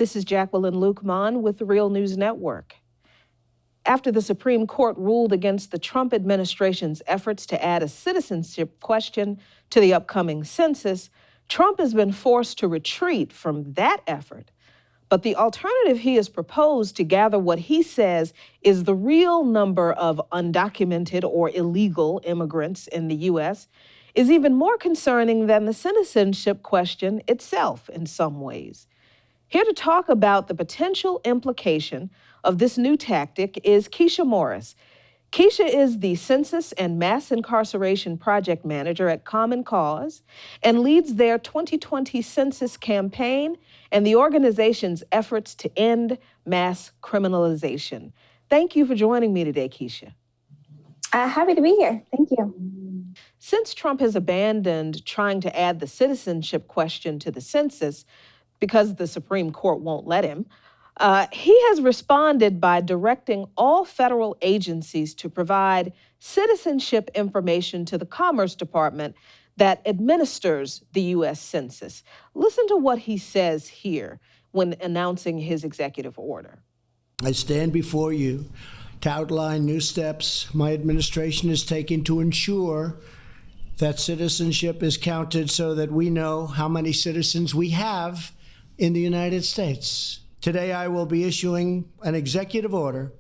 This is Jacqueline Lukeman with the Real News Network. After the Supreme Court ruled against the Trump administration's efforts to add a citizenship question to the upcoming census, Trump has been forced to retreat from that effort. But the alternative he has proposed to gather what he says is the real number of undocumented or illegal immigrants in the U.S. is even more concerning than the citizenship question itself in some ways. Here to talk about the potential implication of this new tactic is Keshia Morris. Keshia is the Census and Mass Incarceration Project Manager at Common Cause and leads their 2020 census campaign and the organization's efforts to end mass criminalization. Thank you for joining me today, Keshia. Happy to be here. Thank you. Since Trump has abandoned trying to add the citizenship question to the census because the Supreme Court won't let him, he has responded by directing all federal agencies to provide citizenship information to the Commerce Department that administers the U.S. Census. Listen to what he says here when announcing his executive order. I stand before you to outline new steps my administration is taking to ensure that citizenship is counted so that we know how many citizens we have in the United States. Today, I will be issuing an executive order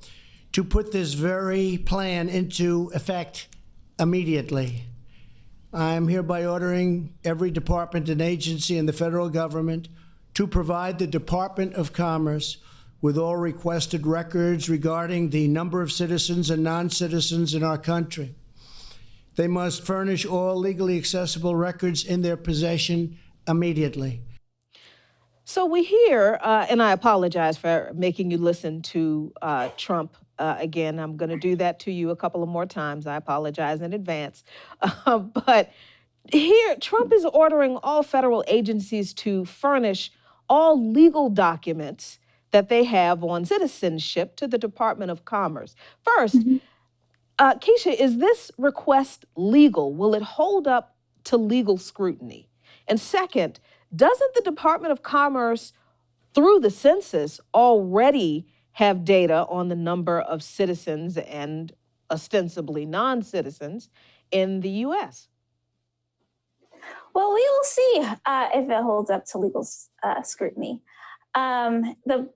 to put this very plan into effect immediately. I'm hereby ordering every department and agency in the federal government to provide the Department of Commerce with all requested records regarding the number of citizens and non-citizens in our country. They must furnish all legally accessible records in their possession immediately. So we hear, and I apologize for making you listen to Trump again. I'm going to do that to you a couple of more times. I apologize in advance. But here, Trump is ordering all federal agencies to furnish all legal documents that they have on citizenship to the Department of Commerce. First, Keshia, is this request legal? Will it hold up to legal scrutiny? And second, doesn't the Department of Commerce, through the census, already have data on the number of citizens and ostensibly non-citizens in the U.S.? Well, we will see if it holds up to legal scrutiny. The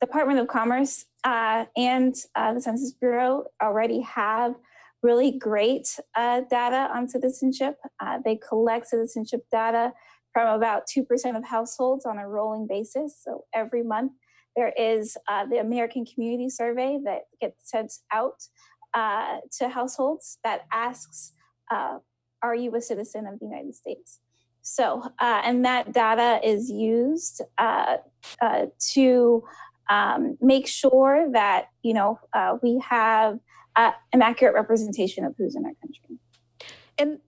Department of Commerce and the Census Bureau already have really great data on citizenship. They collect citizenship data from about 2% of households on a rolling basis. So every month there is the American Community Survey that gets sent out to households that asks, are you a citizen of the United States? So, and that data is used to make sure that, we have an accurate representation of who's in our country. And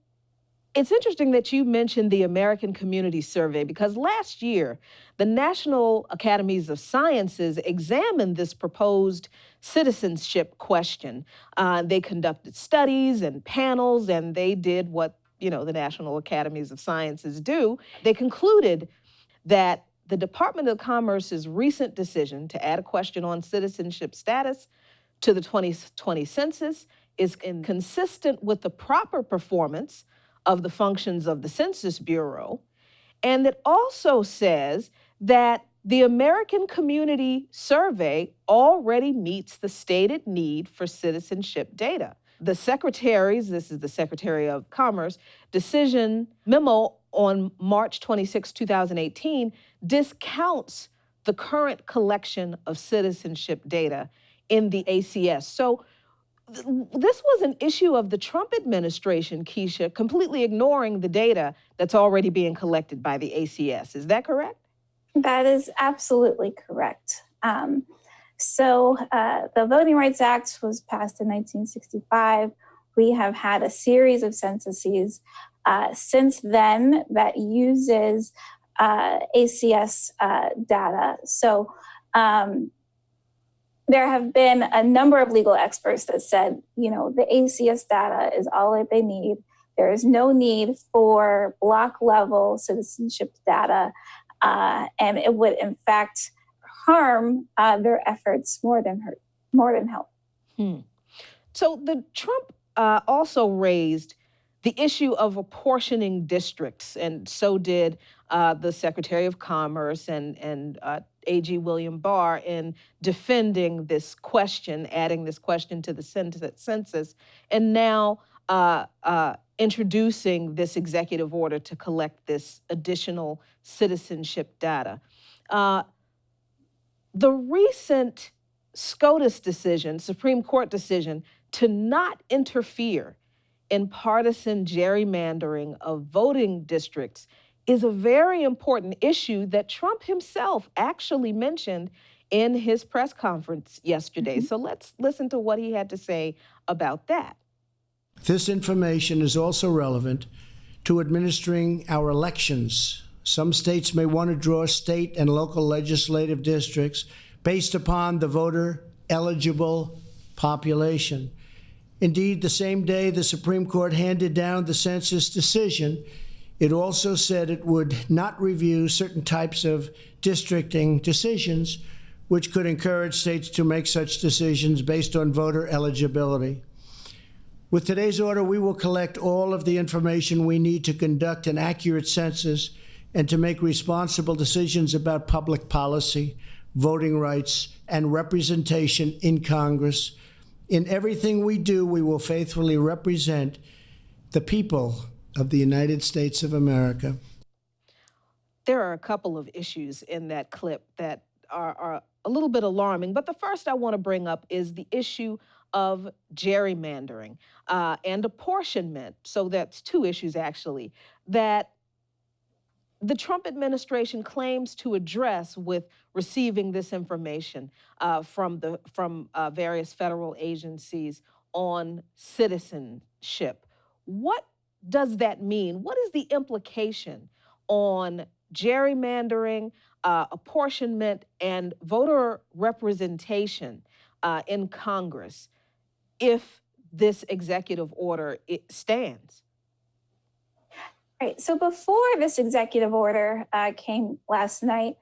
it's interesting that you mentioned the American Community Survey because last year, the National Academies of Sciences examined this proposed citizenship question. They conducted studies and panels, and they did what, the National Academies of Sciences do. They concluded that the Department of Commerce's recent decision to add a question on citizenship status to the 2020 census is inconsistent with the proper performance of the functions of the Census Bureau. And it also says that the American Community Survey already meets the stated need for citizenship data. The this is the Secretary of Commerce, decision memo on March 26, 2018, discounts the current collection of citizenship data in the ACS. So this was an issue of the Trump administration, Keshia, completely ignoring the data that's already being collected by the ACS. Is that correct? That is absolutely correct. So the Voting Rights Act was passed in 1965. We have had a series of censuses since then that uses ACS data. So there have been a number of legal experts that said, the ACS data is all that they need. There is no need for block level citizenship data. and it would in fact harm their efforts more than help. So the Trump also raised the issue of apportioning districts, and so did the Secretary of Commerce and AG William Barr in defending this question, adding this question to the census, and now introducing this executive order to collect this additional citizenship data. The recent SCOTUS decision, Supreme Court decision, to not interfere in partisan gerrymandering of voting districts is a very important issue that Trump himself actually mentioned in his press conference yesterday. So let's listen to what he had to say about that. This information is also relevant to administering our elections. Some states may want to draw state and local legislative districts based upon the voter eligible population. Indeed, the same day the Supreme Court handed down the census decision, it also said it would not review certain types of districting decisions, which could encourage states to make such decisions based on voter eligibility. With today's order, we will collect all of the information we need to conduct an accurate census and to make responsible decisions about public policy, voting rights, and representation in Congress. In everything we do, we will faithfully represent the people of the United States of America. There are a couple of issues in that clip that are a little bit alarming, but the first I want to bring up is the issue of gerrymandering and apportionment. So that's two issues, actually, that the Trump administration claims to address with receiving this information from various federal agencies on citizenship. What does that mean? What is the implication on gerrymandering, apportionment, and voter representation in Congress if this executive order stands? Right. So before this executive order came last night,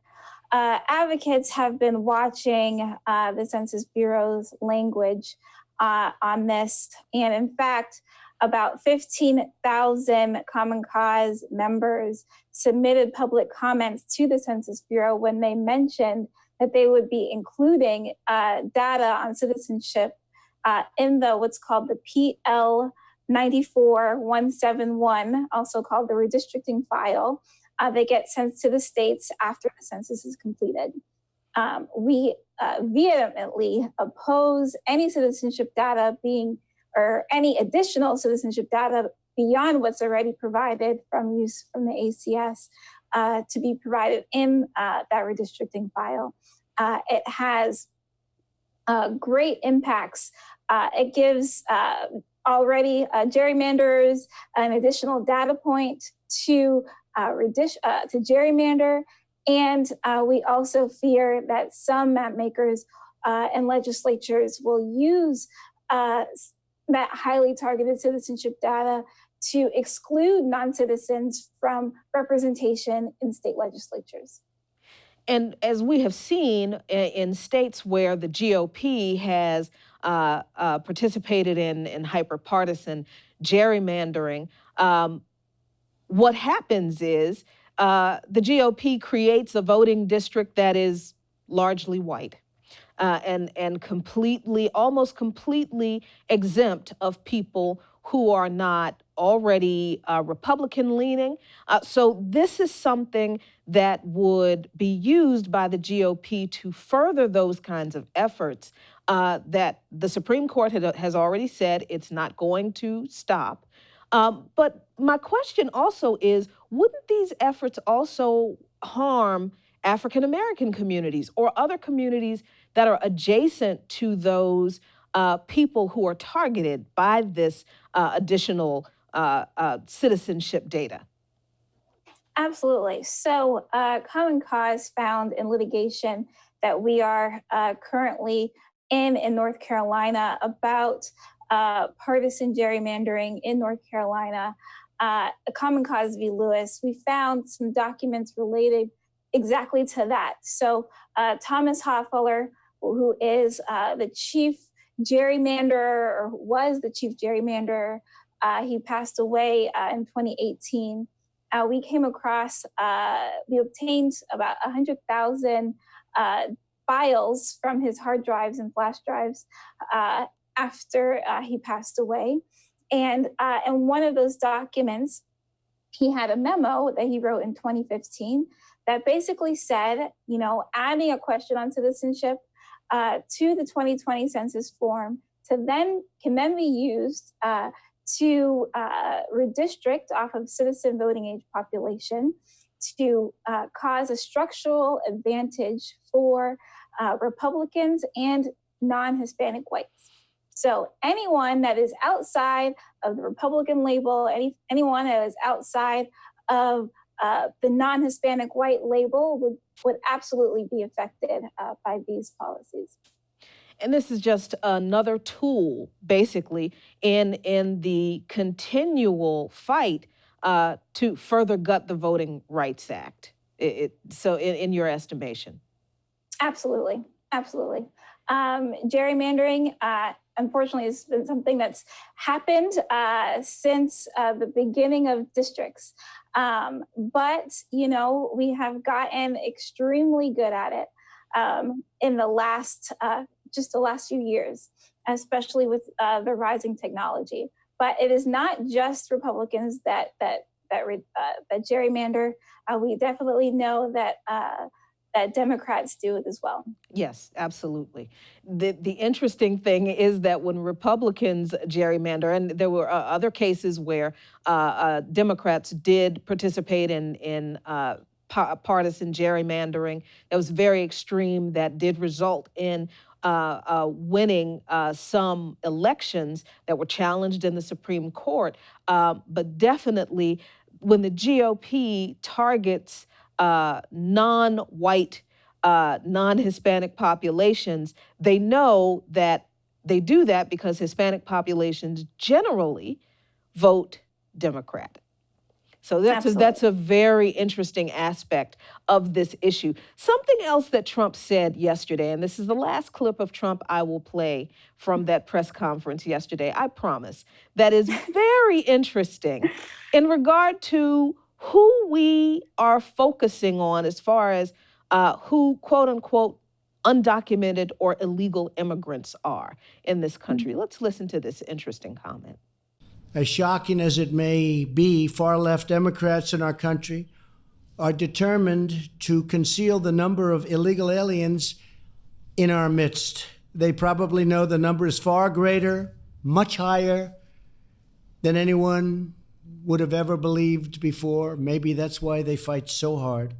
advocates have been watching the Census Bureau's language on this. And in fact, about 15,000 Common Cause members submitted public comments to the Census Bureau when they mentioned that they would be including data on citizenship in the what's called the PL 94171, also called the redistricting file, that gets sent to the states after the census is completed. We vehemently oppose any citizenship data or any additional citizenship data beyond what's already provided from use from the ACS to be provided in that redistricting file. It has great impacts. It gives already gerrymanders an additional data point to gerrymander. And we also fear that some map makers and legislatures will use that highly targeted citizenship data to exclude non-citizens from representation in state legislatures. And as we have seen in states where the GOP has participated in hyper-partisan gerrymandering, what happens is the GOP creates a voting district that is largely white and almost completely exempt of people who are not already Republican-leaning. So this is something that would be used by the GOP to further those kinds of efforts that the Supreme Court has already said it's not going to stop. But my question also is, wouldn't these efforts also harm African-American communities or other communities that are adjacent to those people who are targeted by this additional citizenship data? Absolutely. So Common Cause found in litigation that we are currently in North Carolina about partisan gerrymandering in North Carolina. Common Cause v. Lewis, we found some documents related exactly to that. So Thomas Hofeller, who is the chief gerrymanderer, or was the chief gerrymanderer, he passed away in 2018. We came across, we obtained about 100,000 files from his hard drives and flash drives after he passed away. And in one of those documents, he had a memo that he wrote in 2015 that basically said, adding a question on citizenship to the 2020 census form can then be used to redistrict off of citizen voting age population to cause a structural advantage for Republicans and non-Hispanic whites. So anyone that is outside of the Republican label, anyone that is outside of the non-Hispanic white label would absolutely be affected by these policies. And this is just another tool, basically, in the continual fight to further gut the Voting Rights Act. So in your estimation? Absolutely. Gerrymandering, unfortunately, has been something that's happened since the beginning of districts. But, we have gotten extremely good at it in the last few years, especially with the rising technology. But it is not just Republicans that gerrymander. We definitely know that Democrats do it as well. Yes, absolutely. The interesting thing is that when Republicans gerrymander, and there were other cases where Democrats did participate in partisan gerrymandering that was very extreme, that did result in winning some elections that were challenged in the Supreme Court. But definitely when the GOP targets non-white, non-Hispanic populations, they know that they do that because Hispanic populations generally vote Democrat. So that's a very interesting aspect of this issue. Something else that Trump said yesterday, and this is the last clip of Trump I will play from that press conference yesterday, I promise, that is very interesting in regard to who we are focusing on as far as who, quote unquote, undocumented or illegal immigrants are in this country. Let's listen to this interesting comment. As shocking as it may be, far-left Democrats in our country are determined to conceal the number of illegal aliens in our midst. They probably know the number is far greater, much higher than anyone would have ever believed before. Maybe that's why they fight so hard.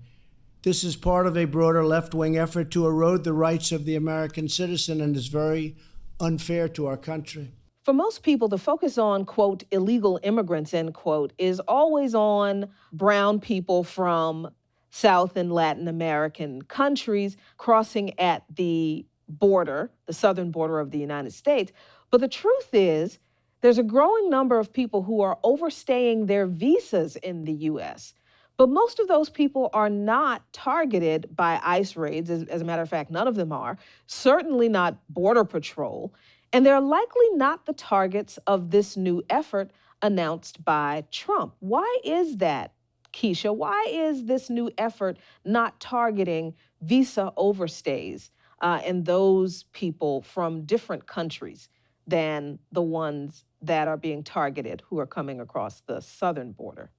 This is part of a broader left-wing effort to erode the rights of the American citizen and is very unfair to our country. For most people, the focus on, quote, illegal immigrants, end quote, is always on brown people from South and Latin American countries crossing at the border, the southern border of the United States. But the truth is, there's a growing number of people who are overstaying their visas in the U.S., but most of those people are not targeted by ICE raids. As a matter of fact, none of them are, certainly not Border Patrol. And they're likely not the targets of this new effort announced by Trump. Why is that, Keshia? Why is this new effort not targeting visa overstays and those people from different countries than the ones that are being targeted who are coming across the southern border?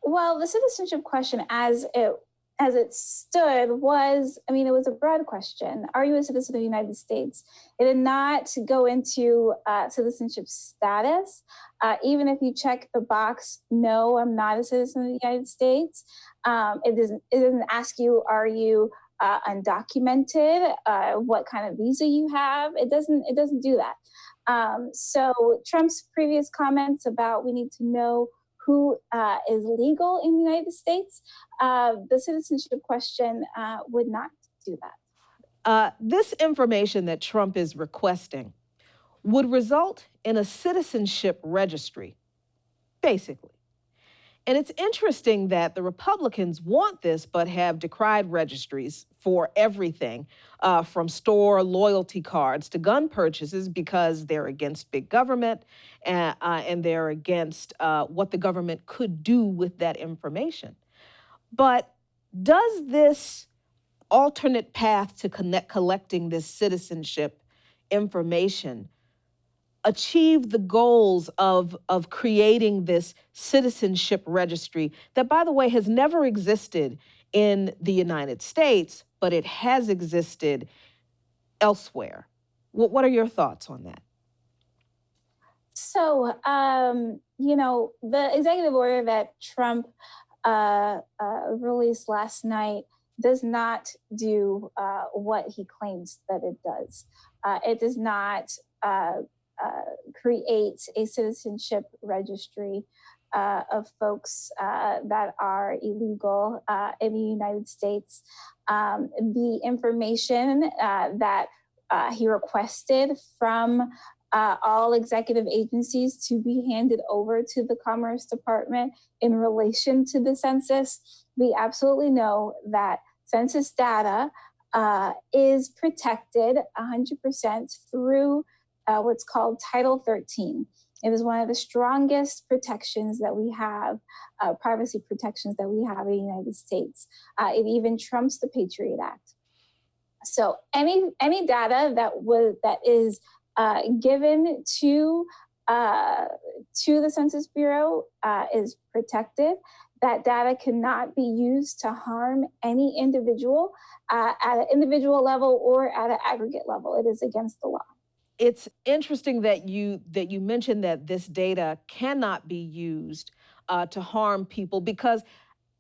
Well, the citizenship question as it stood was, it was a broad question. Are you a citizen of the United States? It did not go into citizenship status. Even if you check the box, no, I'm not a citizen of the United States. It doesn't ask you, are you undocumented? What kind of visa you have? It doesn't do that. So Trump's previous comments about we need to know who is legal in the United States, the citizenship question would not do that. This information that Trump is requesting would result in a citizenship registry, basically. And it's interesting that the Republicans want this, but have decried registries for everything, from store loyalty cards to gun purchases, because they're against big government, and they're against what the government could do with that information. But does this alternate path to collecting this citizenship information achieve the goals of creating this citizenship registry that, by the way, has never existed in the United States, but it has existed elsewhere? What are your thoughts on that? So, the executive order that Trump released last night does not do what he claims that it does. It does not create a citizenship registry of folks that are illegal in the United States. The information that he requested from all executive agencies to be handed over to the Commerce Department in relation to the census, we absolutely know that census data is protected 100% through what's called Title 13. It is one of the strongest protections that we have, privacy protections that we have in the United States. It even trumps the Patriot Act. So any data that is given to the Census Bureau is protected. That data cannot be used to harm any individual at an individual level or at an aggregate level. It is against the law. It's interesting that you mentioned that this data cannot be used to harm people, because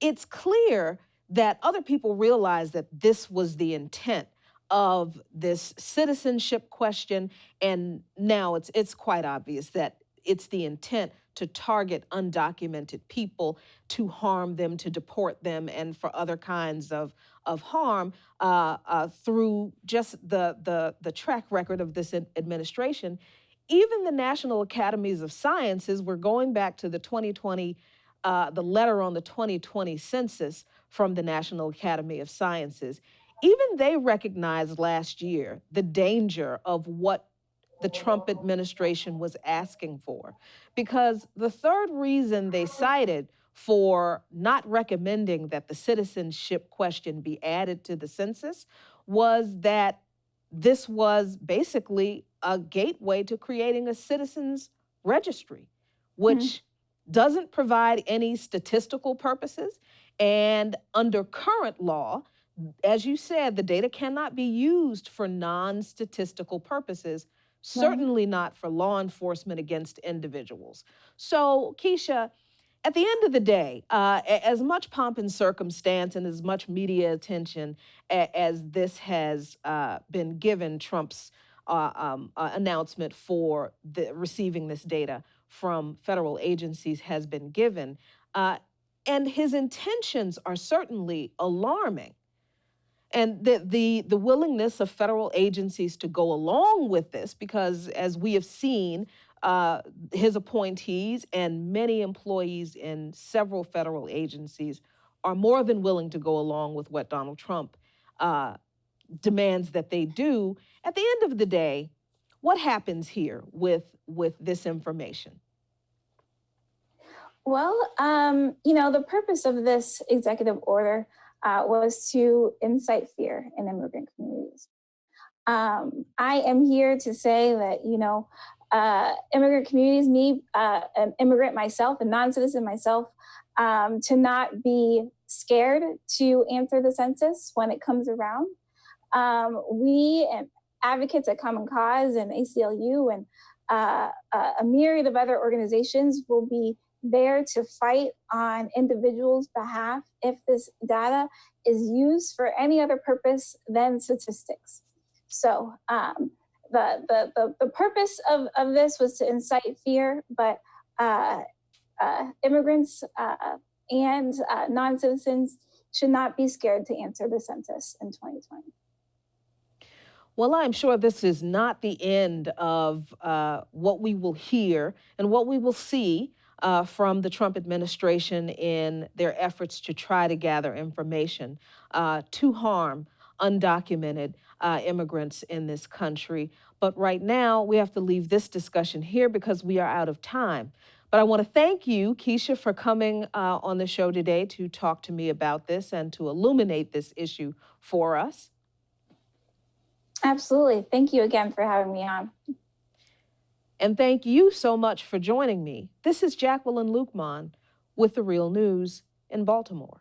it's clear that other people realize that this was the intent of this citizenship question, and now it's quite obvious that it's the intent to target undocumented people, to harm them, to deport them, and for other kinds of harm through just the track record of this administration. Even the National Academies of Sciences, we're going back to the 2020, the letter on the 2020 census from the National Academy of Sciences. Even they recognized last year the danger of what the Trump administration was asking for, because the third reason they cited for not recommending that the citizenship question be added to the census was that this was basically a gateway to creating a citizens registry, which doesn't provide any statistical purposes. And under current law, as you said, the data cannot be used for non-statistical purposes, certainly not for law enforcement against individuals. So, Keshia, at the end of the day, as much pomp and circumstance and as much media attention as this has been given Trump's announcement for receiving this data from federal agencies has been given, and his intentions are certainly alarming. And the willingness of federal agencies to go along with this, because as we have seen, his appointees and many employees in several federal agencies are more than willing to go along with what Donald Trump demands that they do. At the end of the day, what happens here with this information? Well, the purpose of this executive order was to incite fear in immigrant communities. I am here to say that, immigrant communities, me, an immigrant myself, a non-citizen myself, to not be scared to answer the census when it comes around. We and advocates at Common Cause and ACLU and a myriad of other organizations will be there to fight on individuals' behalf if this data is used for any other purpose than statistics. So the purpose of this was to incite fear, but immigrants and non-citizens should not be scared to answer the census in 2020. Well, I'm sure this is not the end of what we will hear and what we will see from the Trump administration in their efforts to try to gather information to harm undocumented immigrants in this country. But right now, we have to leave this discussion here because we are out of time. But I want to thank you, Keshia, for coming on the show today to talk to me about this and to illuminate this issue for us. Absolutely. Thank you again for having me on. And thank you so much for joining me. This is Jacqueline Luqman with The Real News in Baltimore.